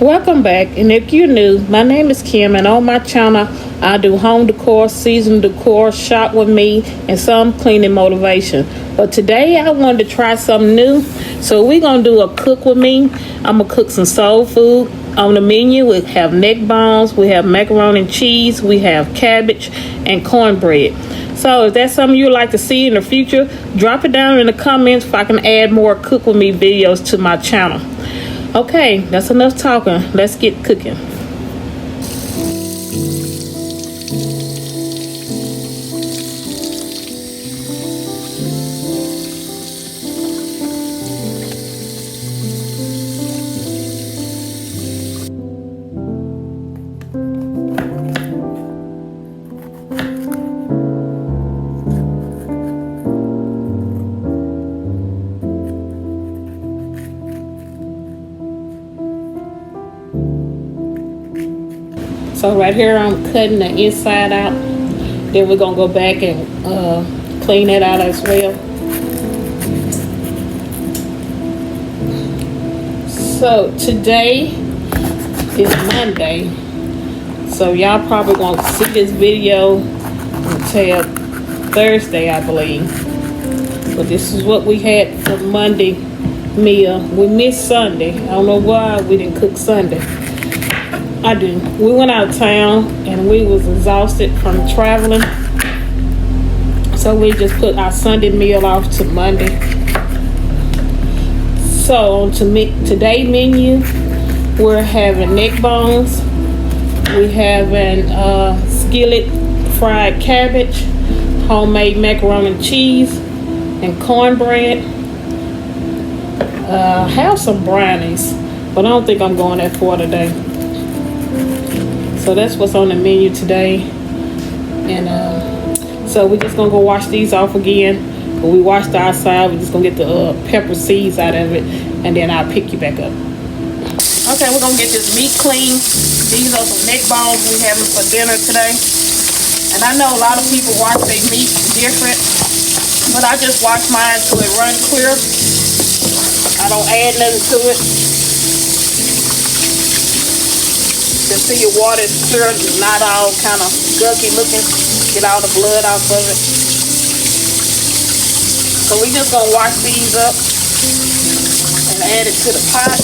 Welcome back, and if you're new, my name is Kim, and on my channel I do home decor, season decor, shop with me, and some cleaning motivation. But today I wanted to try something new, so we're gonna do a cook with me. I'm gonna cook some soul food. On the menu we have neck bones, we have macaroni and cheese, we have cabbage, and cornbread. So if that's something you'd like to see in the future, drop it down in the comments if I can add more cook with me videos to my channel. Okay, that's enough talking. Let's get cooking. So right here I'm cutting the inside out. Then we're gonna go back and clean it out as well. So today is Monday. So y'all probably won't see this video until Thursday, I believe. But this is what we had for Monday meal. We missed Sunday. I don't know why we didn't cook Sunday. I do. We went out of town and we was exhausted from traveling. So we just put our Sunday meal off to Monday. So on today's menu, we're having neck bones. We having skillet fried cabbage, homemade macaroni and cheese, and cornbread. Have some brownies, but I don't think I'm going that far today. So that's what's on the menu today. And so we're just gonna go wash these off again. When we washed the outside, we're just gonna get the pepper seeds out of it, and then I'll pick you back up. Okay, we're gonna get this meat clean. These are some neck bones we're having for dinner today. And I know a lot of people wash their meat different, but I just wash mine till it runs clear. I don't add nothing to it. You see your water is clear, not all kind of gushy looking. Get all the blood off of it. So we just gonna wash these up and add it to the pot.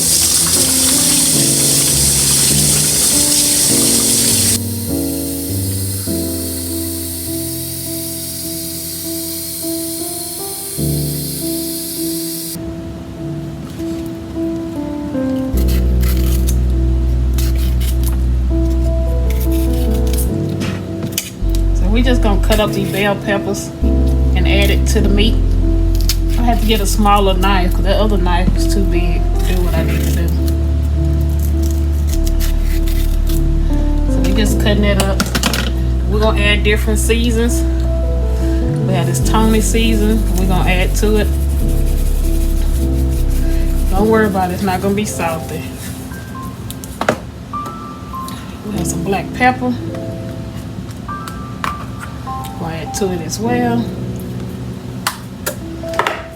We just gonna cut up these bell peppers and add it to the meat. I have to get a smaller knife because that other knife is too big to do what I need to do. So we just cutting it up. We're gonna add different seasons. We have this Tony season. We're gonna add to it. Don't worry about it. It's not gonna be salty. We have some black pepper. Add to it as well.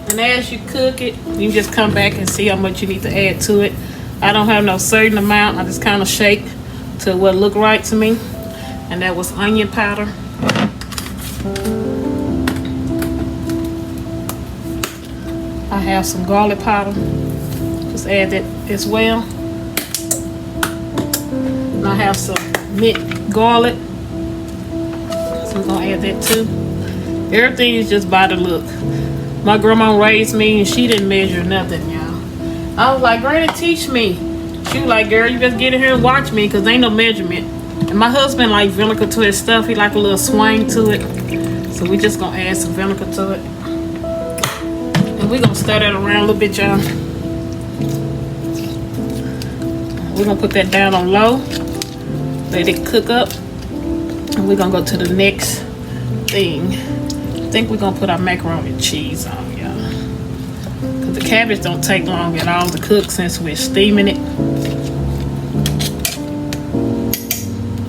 And as you cook it, you can just come back and see how much you need to add to it. I don't have no certain amount. I just kind of shake to what look right to me. And that was onion powder. I have some garlic powder. Just add that as well. And I have some mint garlic. So I'm gonna add that too. Everything is just by the look. My grandma raised me and she didn't measure nothing, y'all. I was like, Granny, teach me. She was like, girl, you just get in here and watch me because ain't no measurement. And my husband like vinegar to his stuff. He like a little swing to it. So we just gonna add some vinegar to it. And we're gonna stir that around a little bit, y'all. We're gonna put that down on low. Let it cook up. And we're gonna go to the next thing. I think we're gonna put our macaroni and cheese on, y'all. Cause the cabbage don't take long at all to cook since we're steaming it.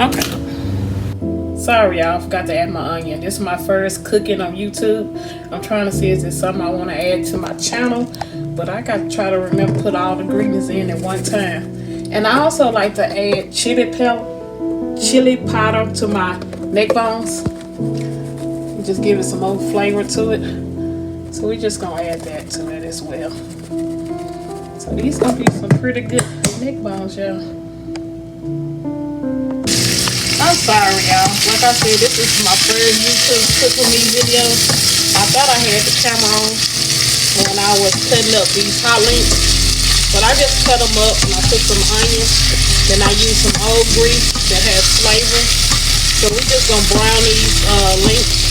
Okay. Sorry, y'all, I forgot to add my onion. This is my first cooking on YouTube. I'm trying to see is there something I want to add to my channel, but I got to try to remember to put all the ingredients in at one time. And I also like to add chili powder to my neck bones. Just give it some more flavor to it. So we're just gonna add that to it as well. So these gonna be some pretty good neck bones, y'all. I'm sorry, y'all. Like I said, this is my first YouTube cook with me video. I thought I had the camera on when I was cutting up these hot links, but I just cut them up and I put some onions. Then I use some old grease that has flavor. So we're just gonna brown these links.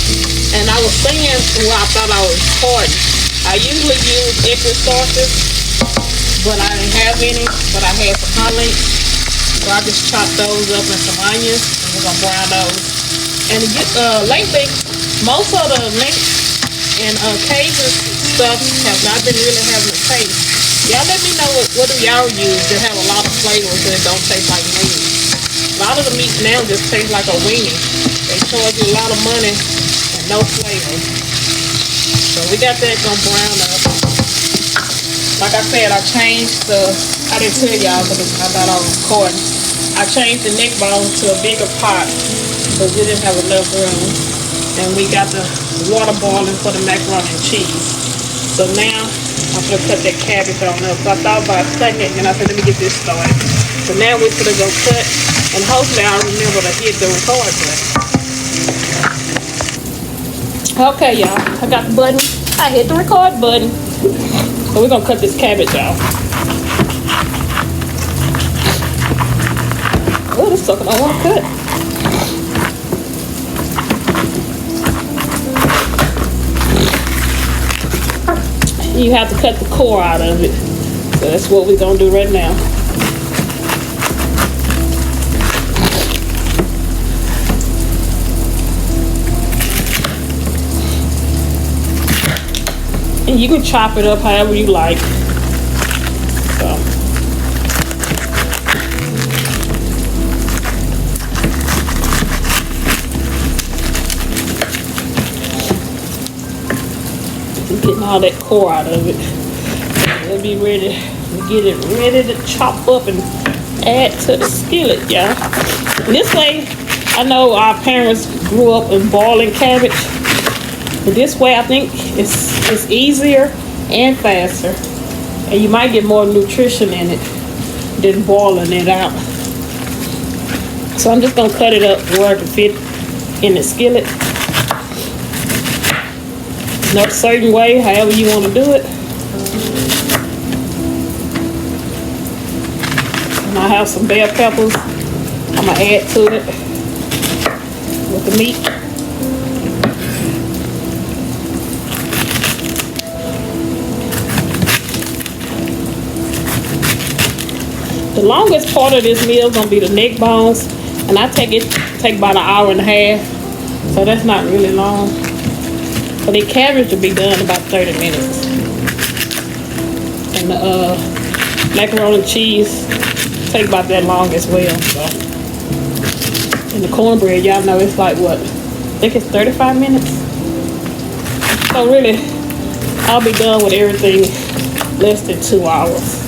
And I was saying, well, I thought I was recording. I usually use extra sauces, but I didn't have any. But I had some hot links. So I just chopped those up and some onions, and we're gonna brown those. And lately, most of the links and Cajun stuff have not been really having a taste. Y'all let me know what do y'all use that have a lot of flavor so it don't taste like wings. A lot of the meat now just tastes like a weenie. They charge you a lot of money and no flavor. So we got that gonna brown up. Like I said, I changed I didn't tell y'all because I thought I was recording. I changed the neck bone to a bigger pot because we didn't have enough room. And we got the water boiling for the macaroni and cheese. So now I'm gonna cut that cabbage on up. So I thought about cutting it and I said, let me get this started. So now we're gonna go cut and hopefully I'll remember to hit the record button. Okay, y'all, I got the button. I hit the record button. So we're gonna cut this cabbage off. Oh, this sucker don't want to cut. You have to cut the core out of it. So that's what we're gonna do right now. And you can chop it up however you like. So. Getting all that core out of it. We'll be ready to get it ready to chop up and add to the skillet, y'all. This way, I know our parents grew up in boiling cabbage. But this way, I think it's easier and faster. And you might get more nutrition in it than boiling it out. So I'm just gonna cut it up where it can fit in the skillet. No certain way, however you want to do it. And I have some bell peppers I'm gonna add to it with the meat. The longest part of this meal is gonna be the neck bones, and I take about an hour and a half, so that's not really long. But the cabbage will be done in about 30 minutes. And the macaroni and cheese take about that long as well. So. And the cornbread, y'all know it's like what? I think it's 35 minutes. So really, I'll be done with everything less than 2 hours.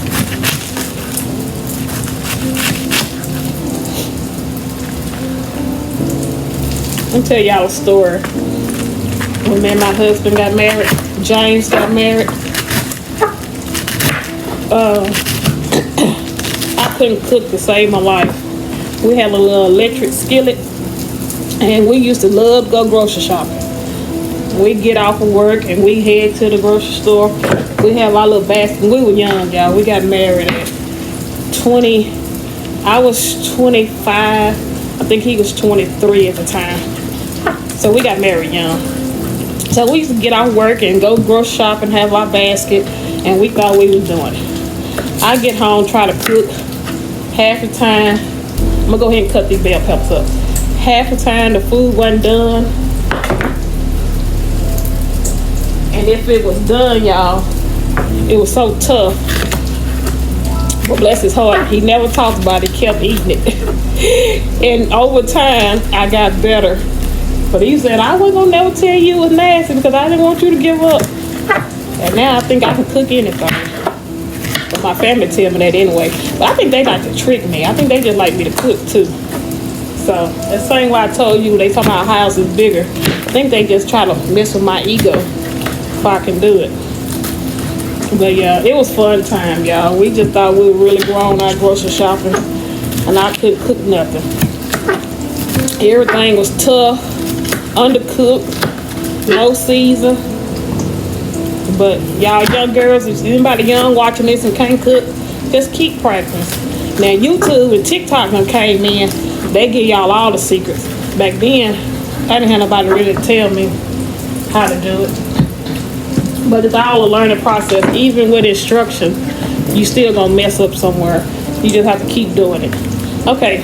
Let me tell y'all a story. When me and my husband got married, James got married, I couldn't cook to save my life. We had a little electric skillet, and we used to love to go grocery shopping. We'd get off of work and we head to the grocery store. We have our little basket. We were young, y'all. We got married at 20. I was 25. I think he was 23 at the time. So we got married young. So we used to get off work and go grocery shop and have our basket, and we thought we was doing it. I get home, try to cook. Half the time, I'm gonna go ahead and cut these bell peppers up. Half the time the food wasn't done. And if it was done, y'all, it was so tough. But bless his heart, he never talked about it, he kept eating it. And over time, I got better. But he said, I wasn't gonna never tell you it was nasty because I didn't want you to give up. And now I think I can cook anything. But my family tell me that anyway. But I think they like to trick me. I think they just like me to cook too. So the same way I told you, they talking about house is bigger. I think they just try to mess with my ego if I can do it. But yeah, it was fun time, y'all. We just thought we were really grown out grocery shopping, and I couldn't cook nothing. Everything was tough, undercooked, no season. But y'all young girls, if anybody young watching this and can't cook, just keep practicing. Now YouTube and TikTok done came in, they give y'all all the secrets. Back then, I didn't have nobody really tell me how to do it. But it's all a learning process. Even with instruction, you still gonna mess up somewhere. You just have to keep doing it. Okay,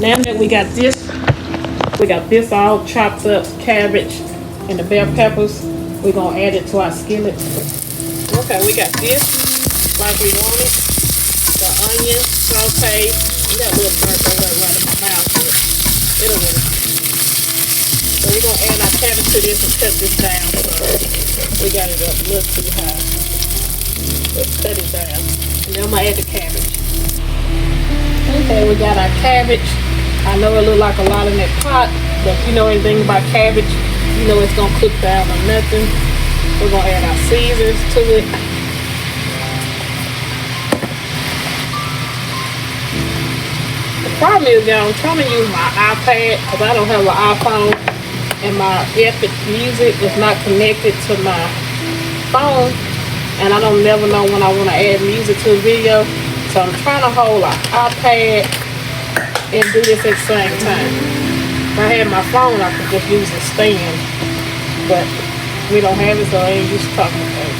now that we got this all chopped up, cabbage and the bell peppers, we're gonna add it to our skillet. Okay, we got this like we want it. The onion, saute. We got a little burnt right in my mouth, but it'll work. So we're gonna add our cabbage to this and cut this down. So we got it up a little too high. Let's cut it down. And then I'm gonna add the cabbage. Okay, we got our cabbage. I know it look like a lot in that pot, but if you know anything about cabbage, you know it's gonna cook down or nothing. We're gonna add our seasonings to it. The problem is, y'all, I'm trying to use my iPad because I don't have an iPhone, and my Epic Music is not connected to my phone, and I don't never know when I want to add music to a video. So I'm trying to hold an iPad and do this at the same time. If I had my phone, I could just use a stand, but we don't have it, so I ain't used to talking about it.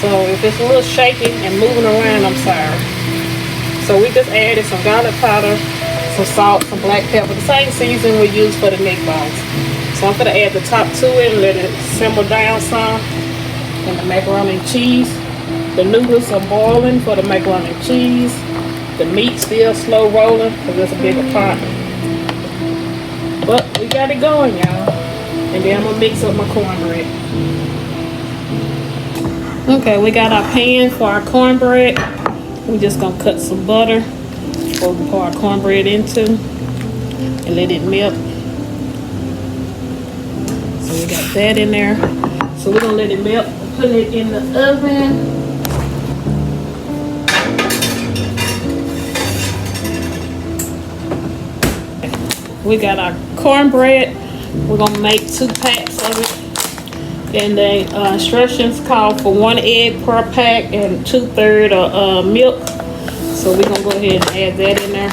So if it's a little shaky and moving around, I'm sorry. So we just added some garlic powder, some salt, some black pepper, the same seasoning we use for the neckbones. So I'm gonna add the top to it and let it simmer down some. And the macaroni and cheese. The noodles are boiling for the macaroni and cheese. The meat still slow rolling because it's a bigger pot. But we got it going, y'all. And then I'm gonna mix up my cornbread. Okay, we got our pan for our cornbread. We're just gonna cut some butter before we pour our cornbread into and let it melt. So we got that in there. So we're gonna let it melt and put it in the oven. We got our cornbread. We're gonna make 2 packs of it. And the instructions call for 1 egg per pack and 2/3 of milk. So we're gonna go ahead and add that in there.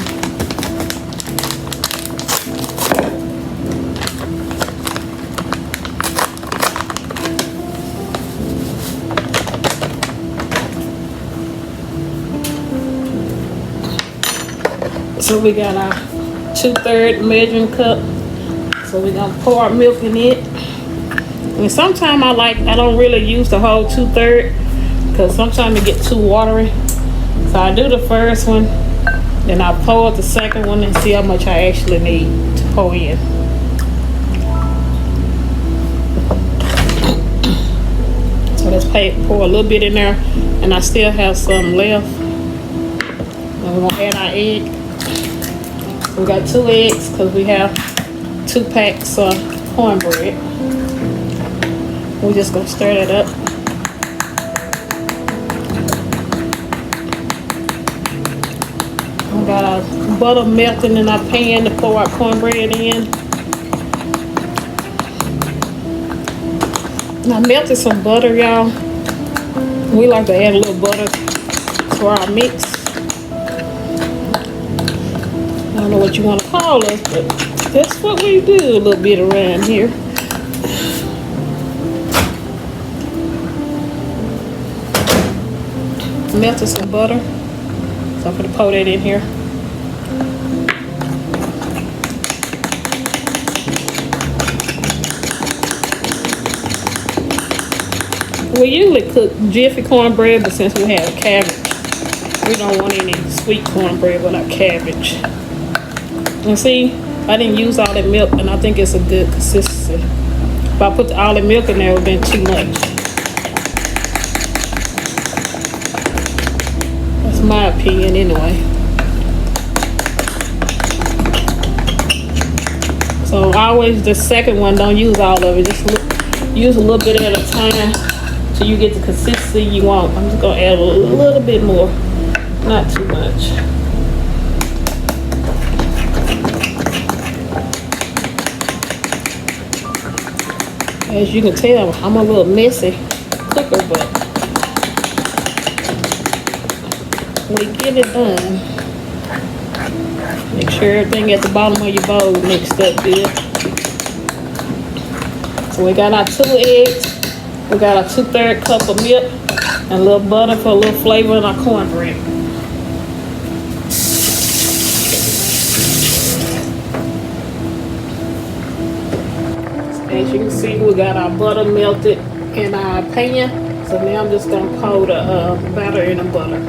So we got our 2/3 measuring cup. So we're gonna pour our milk in it. And sometimes I don't really use the whole 2/3 because sometimes it gets too watery. So I do the first one, then I pour the second one and see how much I actually need to pour in. So let's pour a little bit in there, and I still have some left. And we're gonna add our egg. We got 2 eggs because we have 2 packs of cornbread. We're just gonna stir that up. We got our butter melting in our pan to pour our cornbread in. And I melted some butter, y'all. We like to add a little butter to our mix. I don't know what you want to call us, but that's what we do a little bit around here. Melted some butter, so I'm going to pour that in here. We usually cook jiffy cornbread, but since we have cabbage, we don't want any sweet cornbread without cabbage. And see, I didn't use all that milk, and I think it's a good consistency. If I put all the milk in there, it would have been too much. my opinion anyway. So always the second one, don't use all of it. Just use a little bit at a time till you get the consistency you want. I'm just gonna add a little bit more, not too much. As you can tell, I'm a little messy cooker, but we get it done. Make sure everything at the bottom of your bowl mixed up good. So we got our 2 eggs, we got our 2/3 cup of milk, and a little butter for a little flavor in our cornbread. As you can see, we got our butter melted in our pan. So now I'm just gonna pour the batter in the butter.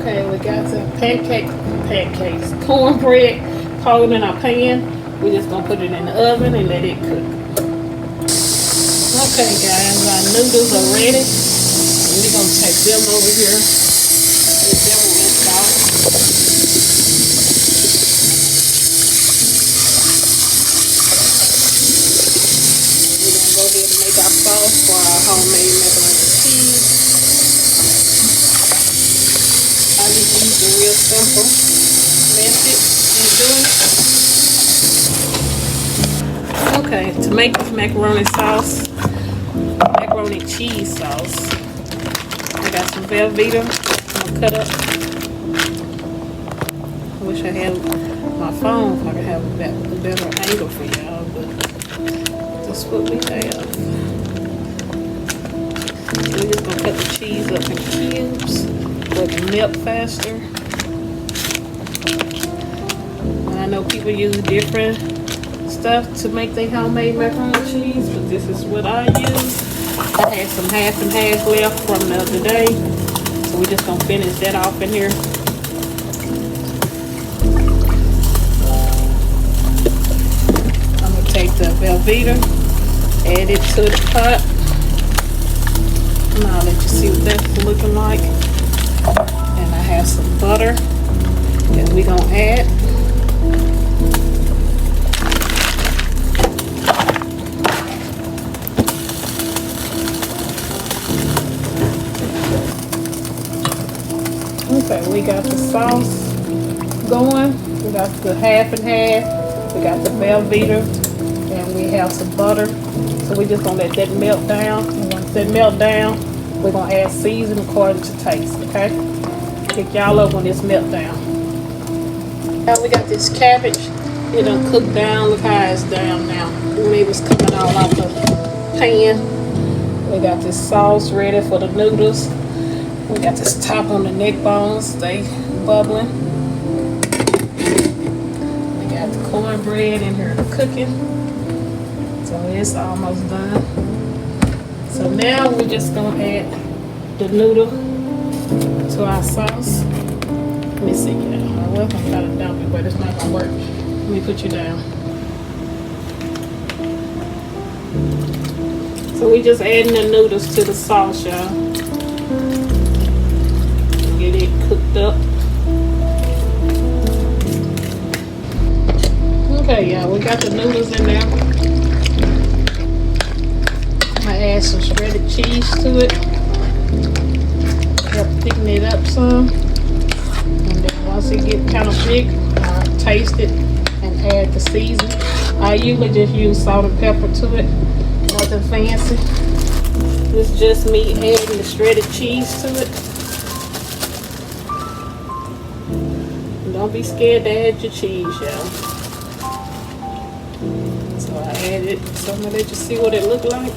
Okay, we got the pancakes, cornbread poured in our pan. We're just gonna put it in the oven and let it cook. Okay guys, our noodles are ready. We're gonna take them over here. Get them rinsed out. We're gonna go ahead and make our sauce for our homemade macaroni and cheese. I just use the real simple method in doing it. Okay, to make this macaroni sauce, macaroni and cheese sauce, I got some Velveeta I'm gonna cut up. I wish I had my phone so I could have a better angle for y'all, but that's what we have. So we're just gonna cut the cheese up in cubes so it can melt faster. I know people use different stuff to make their homemade macaroni and cheese, but this is what I use. I had some half and half left from the other day, so we're just gonna finish that off in here. I'm gonna take the Velveeta, add it to the pot, and I'll let you see what that's looking like. And I have some butter that we're gonna add. Okay, we got the sauce going. We got the half and half. We got the Velveeta, and we have some butter. So we're just gonna let that melt down. And once that melt down, we're gonna add seasoning according to taste. Okay, pick y'all up when it's melt down. Now we got this cabbage. It done cooked down. Look how it's down now. When it was coming all out the pan. We got this sauce ready for the noodles. We got this top on the neck bones, they bubbling. We got the cornbread in here cooking. So it's almost done. So now we're just gonna add the noodle to our sauce. Let me see, yeah. Well, I'm trying to dump it, but it's not gonna work. Let me put you down. So we just adding the noodles to the sauce, y'all. Get it cooked up. Okay, y'all, we got the noodles in there. I'm gonna add some shredded cheese to it. Help thicken it up some. And then once it gets kind of thick, I taste it and add the seasoning. I usually just use salt and pepper to it. Nothing fancy. It's just me adding the shredded cheese to it. Don't be scared to add your cheese, y'all. So I added, so I'm gonna let you see what it looked like.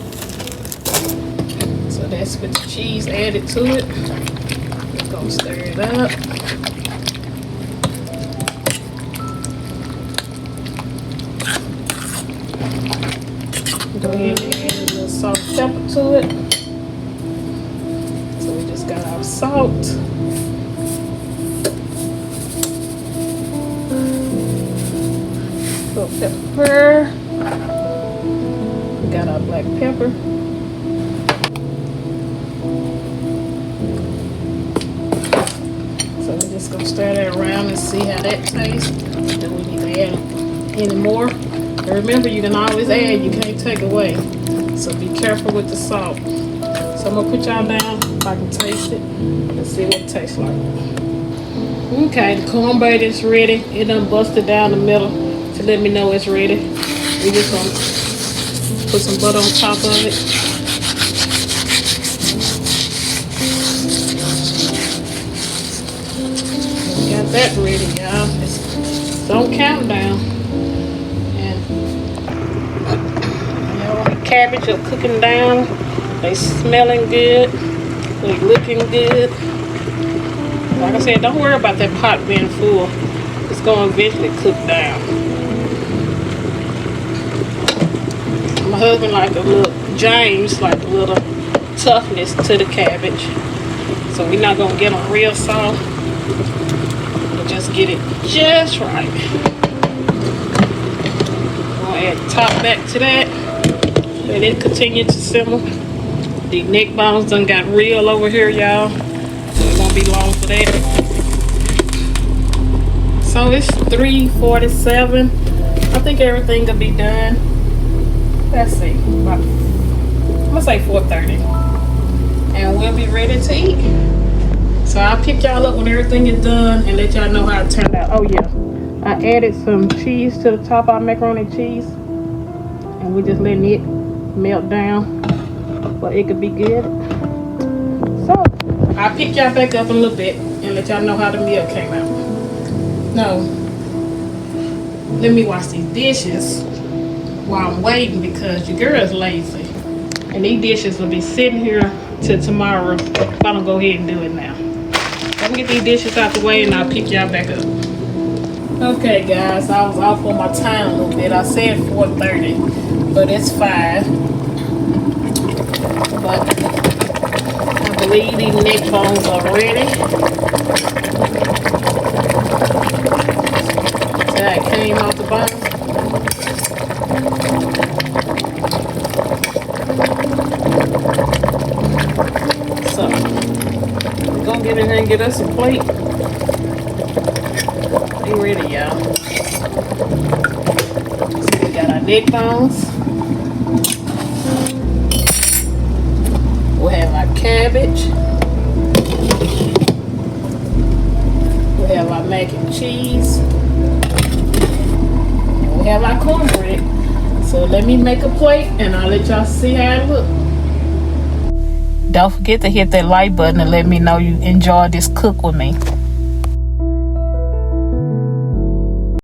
So that's with the cheese added to it. Just gonna stir it up. Go ahead and add a little salt and pepper to it. So we just got our salt. Pepper. We got our black pepper. just gonna stir that around and see how that tastes. Then we need to add any more. And remember, you can always add, you can't take away. So be careful with the salt. So I'm gonna put y'all down if I can taste it and see what it tastes like. Okay, the cornbread is ready. It done busted down the middle to let me know it's ready. We just gonna put some butter on top of it. We got that ready, y'all. It's on countdown. And the cabbage are cooking down. They smelling good. They looking good. Like I said, don't worry about that pot being full. It's going to eventually cook down. My husband like a little, James like a little toughness to the cabbage. So we're not going to get them real soft. We'll just get it just right. I'm going to add top back to that. Let it continue to simmer. The neck bones done got real over here, y'all. It won't be long for that. So it's 3:47. I think everything will be done. Let's see. I'm gonna say 4:30. And we'll be ready to eat. So I'll pick y'all up when everything is done and let y'all know how it turned out. Oh yeah. I added some cheese to the top of our macaroni and cheese. And we're just letting it melt down. But it could be good. So I'll pick y'all back up in a little bit and let y'all know how the meal came out. No, let me wash these dishes while I'm waiting because your girl's lazy. And these dishes will be sitting here till tomorrow if I don't go ahead and do it now. So I'm gonna get these dishes out the way and I'll pick y'all back up. Okay guys, I was off on my time a little bit. I said 4:30, but it's 5. But I believe these neck bones are ready. That came off the bone. So we're gonna get in here and get us a plate. Be ready, y'all. So we got our neck bones. We have our cabbage. We have our mac and cheese. And we have our cornbread. So let me make a plate and I'll let y'all see how it looks. Don't forget to hit that like button and let me know you enjoyed this cook with me.